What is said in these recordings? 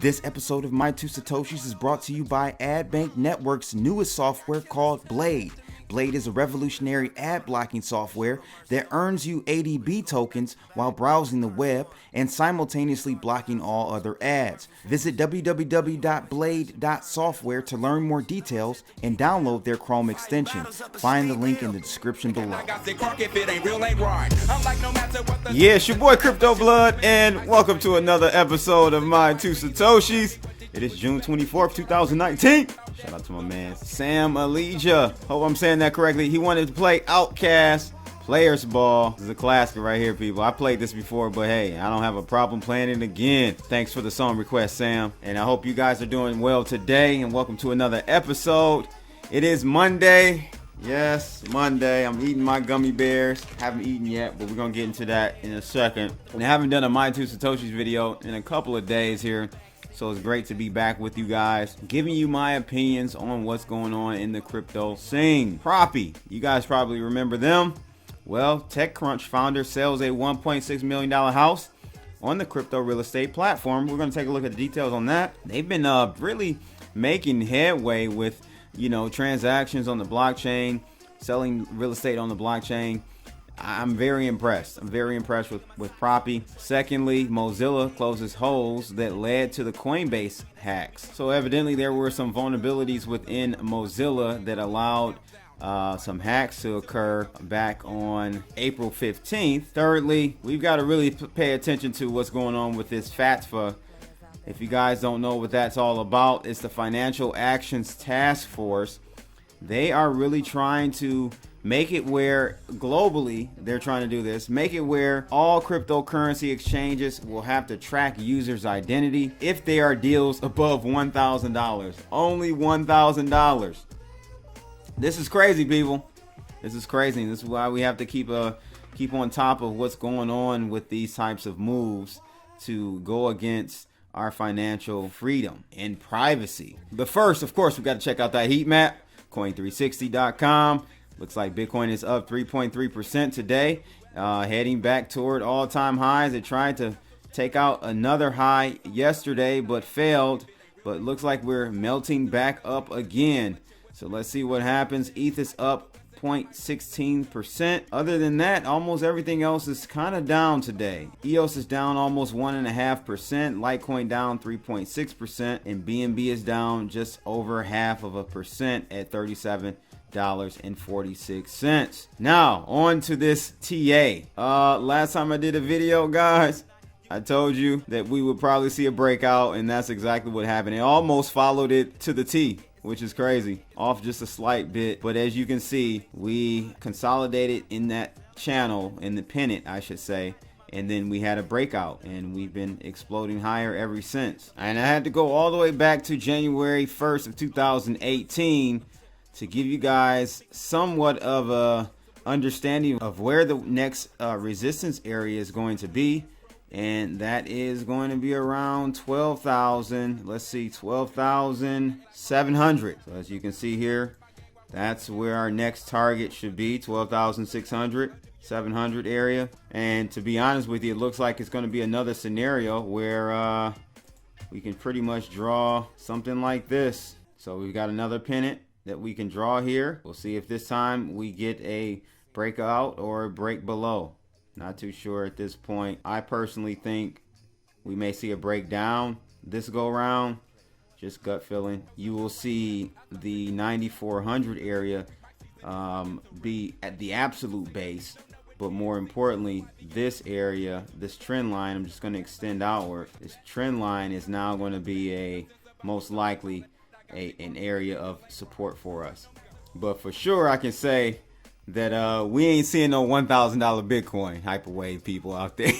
This episode of My Two Satoshis is brought to you by AdBank Network's newest software called Blade. Blade is a revolutionary ad blocking software that earns you ADB tokens while browsing the web and simultaneously blocking all other ads. Visit www.blade.software to learn more details and download their Chrome extension. Find the link in the description below. Yeah, it's your boy Crypto Blood, and welcome to another episode of My Two Satoshis. It is June 24th, 2019. Shout out to my man Sam Elijah. Hope I'm saying that correctly. He wanted to play Outcast Players Ball. This is a classic right here, people. I played this before, but hey, I don't have a problem playing it again. Thanks for the song request, Sam. And I hope you guys are doing well today, and welcome to another episode. It is Monday. Yes, Monday. I'm eating my gummy bears. Haven't eaten yet, but we're going to get into that in a second. And I haven't done a My Two Satoshis video in a couple of days here. So it's great to be back with you guys, giving you my opinions on what's going on in the crypto scene. Propy, you guys probably remember them. Well, TechCrunch founder sells a $1.6 million house on the crypto real estate platform. We're going to take a look at the details on that. They've been really making headway with, transactions on the blockchain, selling real estate on the blockchain. I'm very impressed. I'm very impressed with Propy. Secondly, Mozilla closes holes that led to the Coinbase hacks. So evidently there were some vulnerabilities within Mozilla that allowed some hacks to occur back on April 15th. Thirdly, we've got to really pay attention to what's going on with this FATFA. If you guys don't know what that's all about, it's the Financial Actions Task Force. They are really trying to make it where globally they're trying to do this, make it where all cryptocurrency exchanges will have to track users' identity if they are deals above $1,000. Only $1,000. This is crazy, people. This is crazy. This is why we have to keep on top of what's going on with these types of moves to go against our financial freedom and privacy. But first, of course, we got to check out that heat map, coin360.com. Looks like Bitcoin is up 3.3% today, heading back toward all-time highs. It tried to take out another high yesterday, but failed. But looks like we're melting back up again. So let's see what happens. ETH is up 0.16%. Other than that, almost everything else is kind of down today. EOS is down almost 1.5%. Litecoin down 3.6%. And BNB is down just over 0.5% at 37.46. Now on to this TA. Last time I did a video, guys, I told you that we would probably see a breakout, and that's exactly what happened. It almost followed it to the T, which is crazy, off just a slight bit. But as you can see, we consolidated in that channel, in the pennant I should say, and then we had a breakout, and we've been exploding higher ever since. And I had to go all the way back to January 1st of 2018 to give you guys somewhat of a understanding of where the next resistance area is going to be. And that is going to be around 12,000. Let's see, 12,700. So as you can see here, that's where our next target should be, 12,600, 700 area. And to be honest with you, it looks like it's going to be another scenario where we can pretty much draw something like this. So we've got another pennant that we can draw here. We'll see if this time we get a breakout or a break below. Not too sure at this point. I personally think we may see a breakdown this go around. Just gut feeling. You will see the 9,400 area be at the absolute base. But more importantly, this area, this trend line, I'm just going to extend outward. This trend line is now going to be most likely an area of support for us. But for sure, I can say that we ain't seeing no $1,000 Bitcoin hyperwave people out there.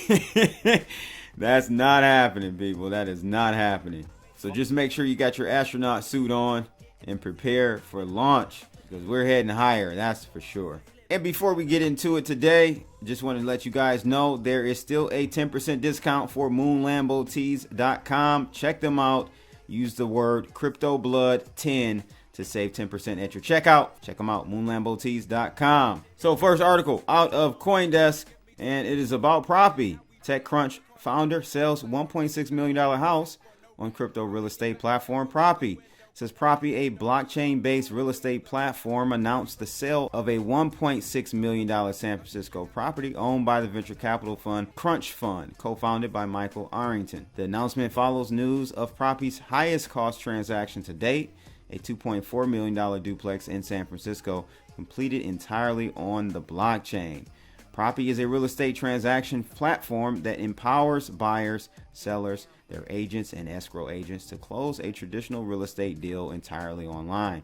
That's not happening, people. That is not happening. So just make sure you got your astronaut suit on and prepare for launch, because we're heading higher, that's for sure. And before we get into it today, just want to let you guys know there is still a 10% discount for moonlambotees.com. Check them out. Use the word CryptoBlood10 to save 10% at your checkout. Check them out, moonlambotees.com. So first article out of CoinDesk, and it is about Propy. TechCrunch founder sells $1.6 million house on crypto real estate platform Propy. It says Propy, a blockchain-based real estate platform, announced the sale of a $1.6 million San Francisco property owned by the venture capital fund Crunch Fund, co-founded by Michael Arrington. The announcement follows news of Propy's highest cost transaction to date, a $2.4 million duplex in San Francisco, completed entirely on the blockchain. Propy is a real estate transaction platform that empowers buyers, sellers, their agents, and escrow agents to close a traditional real estate deal entirely online.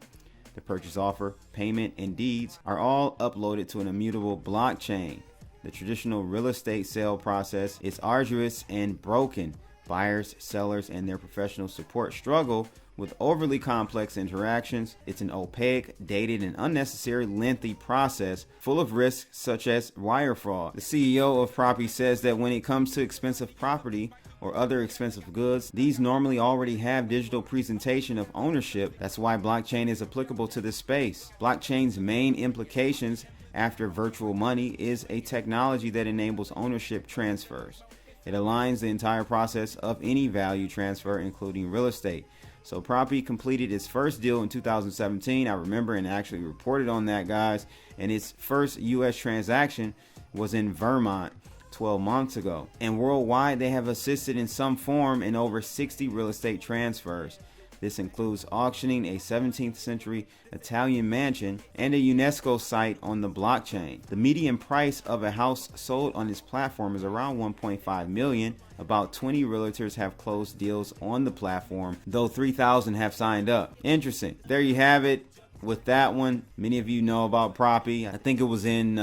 The purchase offer, payment, and deeds are all uploaded to an immutable blockchain. The traditional real estate sale process is arduous and broken. Buyers, sellers, and their professional support struggle with overly complex interactions. It's an opaque, dated, and unnecessary lengthy process full of risks such as wire fraud. The CEO of Propy says that when it comes to expensive property or other expensive goods, these normally already have digital presentation of ownership. That's why blockchain is applicable to this space. Blockchain's main implications after virtual money is a technology that enables ownership transfers. It aligns the entire process of any value transfer, including real estate. So Propy completed its first deal in 2017. I remember and actually reported on that, guys. And its first U.S. transaction was in Vermont 12 months ago. And worldwide, they have assisted in some form in over 60 real estate transfers. This includes auctioning a 17th century Italian mansion and a UNESCO site on the blockchain. The median price of a house sold on this platform is around $1.5 million. About 20 realtors have closed deals on the platform, though 3,000 have signed up. Interesting. There you have it with that one. Many of you know about Propy. I think it was in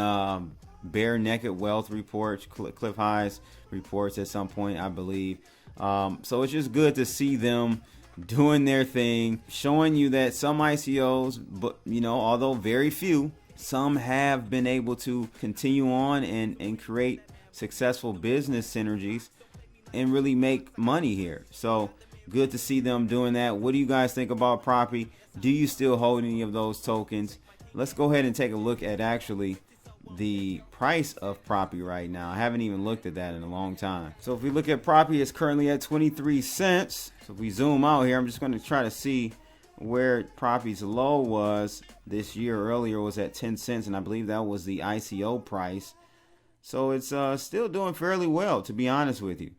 Bare Naked Wealth reports, Cliff High's reports at some point, I believe. So it's just good to see them doing their thing, showing you that some ICOs, but although very few, some have been able to continue on and create successful business synergies and really make money here. So good to see them doing that. What do you guys think about Propy? Do you still hold any of those tokens? Let's go ahead and take a look at actually the price of Propy right now. I haven't even looked at that in a long time. So if we look at Propy, it's currently at 23 cents. So if we zoom out here, I'm just going to try to see where Propy's low was this year. Earlier was at 10 cents, and I believe that was the ICO price. So it's still doing fairly well, to be honest with you.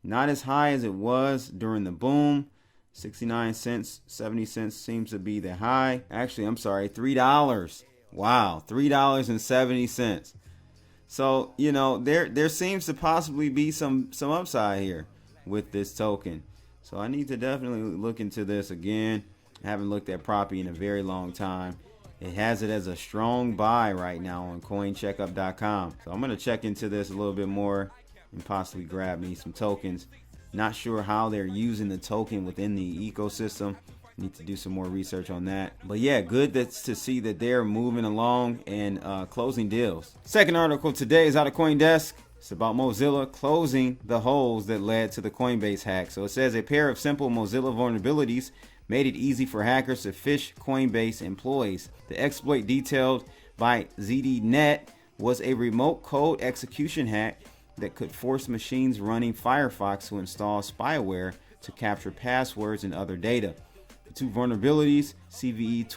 Not as high as it was during the boom. 69 cents, 70 cents seems to be the high. Actually, I'm sorry, $3. Wow, $3.70. So, there seems to possibly be some upside here with this token. So I need to definitely look into this again. I haven't looked at Propy in a very long time. It has it as a strong buy right now on coincheckup.com. So I'm going to check into this a little bit more and possibly grab me some tokens. Not sure how they're using the token within the ecosystem. Need to do some more research on that. But yeah, good to see that they're moving along and closing deals. Second article today is out of CoinDesk. It's about Mozilla closing the holes that led to the Coinbase hack. So it says a pair of simple Mozilla vulnerabilities made it easy for hackers to phish Coinbase employees. The exploit, detailed by ZDNet, was a remote code execution hack that could force machines running Firefox to install spyware to capture passwords and other data. The two vulnerabilities, CVE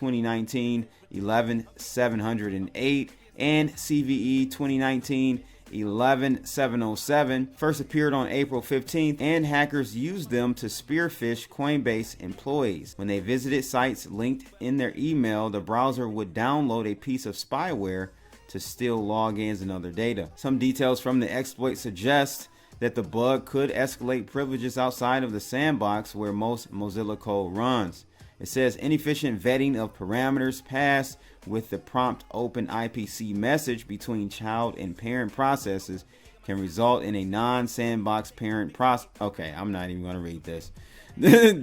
2019-11-708 and CVE 2019-11-707, first appeared on April 15th, and hackers used them to spearfish Coinbase employees. When they visited sites linked in their email, the browser would download a piece of spyware to steal logins and other data. Some details from the exploit suggest that the bug could escalate privileges outside of the sandbox where most Mozilla code runs. It says inefficient vetting of parameters passed with the prompt open IPC message between child and parent processes can result in a non-sandbox parent process. Okay, I'm not even going to read this.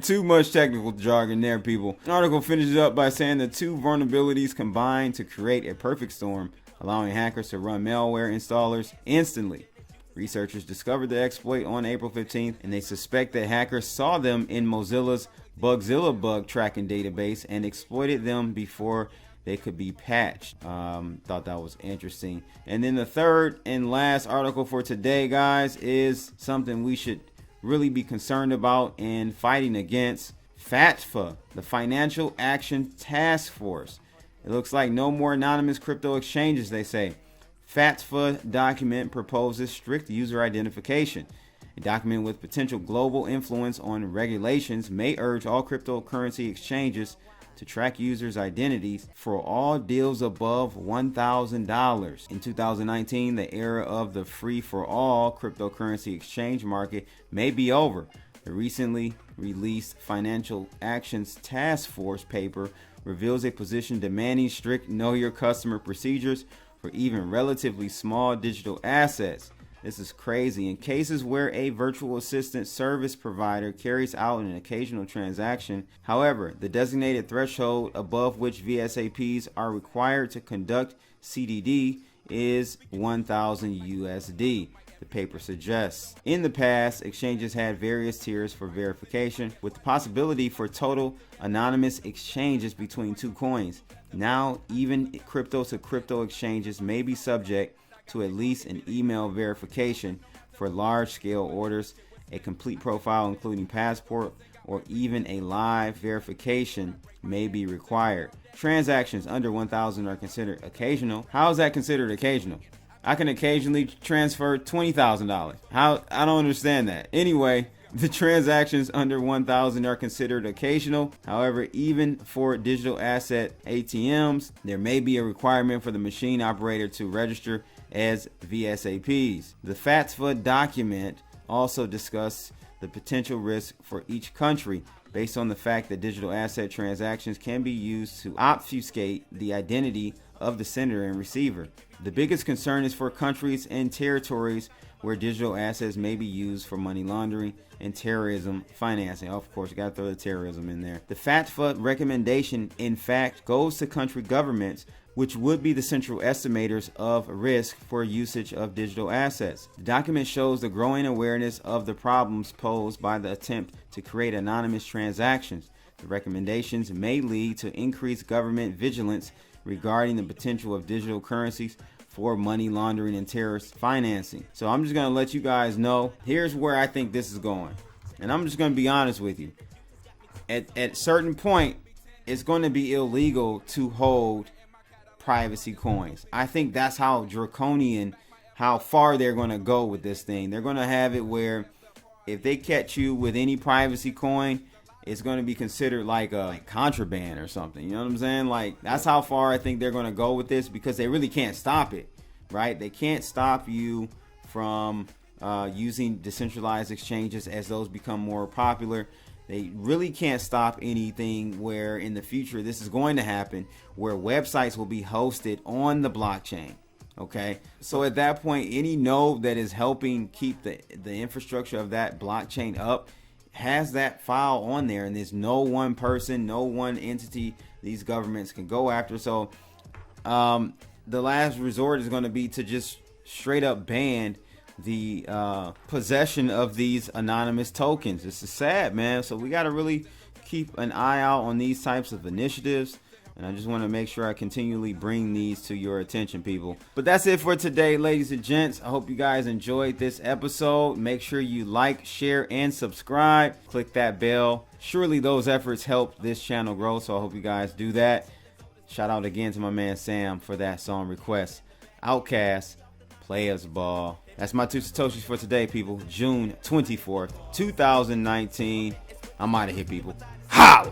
Too much technical jargon there, people. The article finishes up by saying the two vulnerabilities combined to create a perfect storm, allowing hackers to run malware installers instantly. Researchers discovered the exploit on April 15th, and they suspect that hackers saw them in Mozilla's Bugzilla bug tracking database and exploited them before they could be patched. Thought that was interesting. And then the third and last article for today, guys, is something we should really be concerned about and fighting against. FATFA, the Financial Action Task Force. It looks like no more anonymous crypto exchanges, they say. FATFA document proposes strict user identification. A document with potential global influence on regulations may urge all cryptocurrency exchanges to track users' identities for all deals above $1,000. In 2019, the era of the free-for-all cryptocurrency exchange market may be over. The recently released Financial Actions Task Force paper reveals a position demanding strict know-your-customer procedures for even relatively small digital assets. This is crazy. In cases where a virtual assistant service provider carries out an occasional transaction, however, the designated threshold above which VSAPs are required to conduct CDD is 1,000 USD. The paper suggests. In the past, exchanges had various tiers for verification, with the possibility for total anonymous exchanges between two coins. Now, even crypto-to-crypto exchanges may be subject to at least an email verification for large-scale orders, a complete profile including passport, or even a live verification may be required. Transactions under 1,000 are considered occasional. How is that considered occasional? I can occasionally transfer $20,000. How? I don't understand that. Anyway, the transactions under 1,000 are considered occasional. However, even for digital asset ATMs, there may be a requirement for the machine operator to register as VSAPs. The FATFA document also discussed the potential risk for each country based on the fact that digital asset transactions can be used to obfuscate the identity of the sender and receiver. The biggest concern is for countries and territories where digital assets may be used for money laundering and terrorism financing. Of course, you got to throw the terrorism in there. The FATFA recommendation, in fact, goes to country governments, which would be the central estimators of risk for usage of digital assets. The document shows the growing awareness of the problems posed by the attempt to create anonymous transactions. The recommendations may lead to increased government vigilance regarding the potential of digital currencies for money laundering and terrorist financing. So I'm just going to let you guys know, here's where I think this is going. And I'm just going to be honest with you. At a certain point, it's going to be illegal to hold privacy coins. I think that's how draconian, how far they're going to go with this thing. They're going to have it where if they catch you with any privacy coin, it's going to be considered like a contraband or something. You know what I'm saying? Like, that's how far I think they're going to go with this, because they really can't stop it, right? They can't stop you from using decentralized exchanges as those become more popular. They really can't stop anything where in the future this is going to happen, where websites will be hosted on the blockchain. Okay, so at that point, any node that is helping keep the infrastructure of that blockchain up has that file on there, and there's no one person, no one entity these governments can go after. So the last resort is going to be to just straight up ban the possession of these anonymous tokens. This is sad, man. So we got to really keep an eye out on these types of initiatives. And I just want to make sure I continually bring these to your attention, people. But that's it for today, ladies and gents. I hope you guys enjoyed this episode. Make sure you like, share, and subscribe. Click that bell. Surely those efforts help this channel grow, so I hope you guys do that. Shout out again to my man Sam for that song request. Outcast, Players Ball. That's my two Satoshis for today, people. June 24th, 2019. I'm out of here, people. Holla!